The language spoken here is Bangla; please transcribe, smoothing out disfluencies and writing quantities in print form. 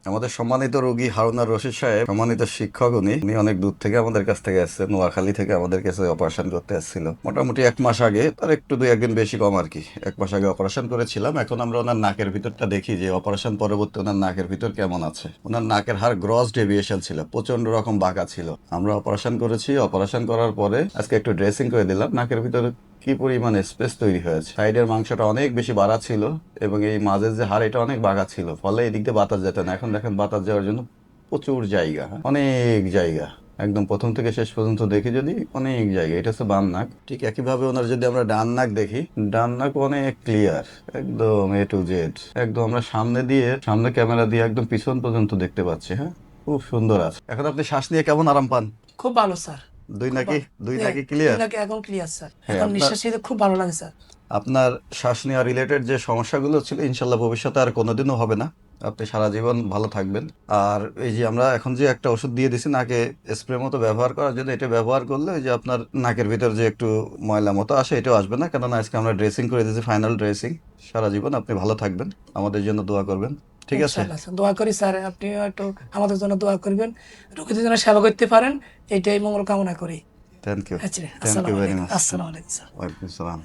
আমাদের সম্মানিত রোগী হারুনার রশিদ সাহেব, সম্মানিত শিক্ষক, উনি অনেক দূর থেকে আমাদের কাছ থেকে আসছে, নোয়াখালী থেকে আমাদের কাছে অপারেশন করতে আসছিল মোটামুটি 1 মাস আগে, তার একটু 2-1 দিন বেশি কম আর কি। 1 মাস আগে অপারেশন করেছিলাম। এখন আমরা ওনার নাকের ভিতরটা দেখি যে অপারেশন পরবর্তী ওনার নাকের ভিতর কেমন আছে। ওনার নাকের হাড় গ্রস ডেভিয়েশন ছিল, প্রচন্ড রকম বাঁকা ছিল। আমরা অপারেশন করেছি, অপারেশন করার পরে আজকে একটু ড্রেসিং করে দিলাম। নাকের ভিতরে কি পরিমাণ স্পেস তৈরি হয়েছে, সাইডের মাংসটা অনেক বেশি বাড়া ছিল এবং এই মাঝের যে হাড় এটা অনেক বাঁকা ছিল, ফলে এদিক দিয়ে বাতাস যেত না। এখন দেখেন বাতাস যাওয়ার জন্য প্রচুর জায়গা, অনেক জায়গা, একদম প্রথম থেকে শেষ পর্যন্ত দেখি যদি অনেক জায়গা। এটা হচ্ছে বাম নাক। ঠিক একইভাবে ওনার যদি আমরা ডান নাক দেখি, ডান নাক অনেক ক্লিয়ার, একদম এ টু জেড, একদম আমরা সামনে ক্যামেরা দিয়ে একদম পিছন পর্যন্ত দেখতে পাচ্ছি। হ্যাঁ, খুব সুন্দর আছে। এখন আপনি শ্বাস নিয়ে কেমন আরাম পান? খুব ভালো স্যার। দুই খুব নাকি ভালো। দুই হ্যাঁ, নাকি দুই ক্লিয়ার? নাকি এখন ক্লিয়ার স্যার। হ্যাঁ, এখন আপনার নিঃশ্বাস নিতে খুব ভালো লাগে স্যার। আপনার শ্বাস নেওয়া রিলেটেড যে সমস্যাগুলো ছিল ইনশাল্লাহ ভবিষ্যতে আর কোনোদিনও হবে না। আপনি সারা জীবন ভালো থাকবেন। আর এই যে আমরা এখন যে একটা ওষুধ দিয়ে দিছি নাকে স্প্রে মতো ব্যবহার করার জন্য, এটা ব্যবহার করলে ওই যে আপনার নাকের ভিতর যে একটু ময়লা মতো আসে এটাও আসবে না, কেননা আজকে আমরা ড্রেসিং করে দিয়েছি, ফাইনাল ড্রেসিং। সারা জীবন আপনি ভালো থাকবেন, আমাদের জন্য দোয়া করবেন, ঠিক আছে? ইনশাআল্লাহ স্যার, দোয়া করি স্যার, আপনি একটু আমাদের জন্য দোয়া করবেন, রোগীদের জন্য সেবা করতে পারেন, এটাই মঙ্গল কামনা করি। থ্যাংক ইউ, আচ্ছা, থ্যাংক ইউ আসসালামু ভেরি আলাইকুম। মাচ। আসসালামু আলাইকুম স্যার। ওয়ালাইকুম আসসালাম।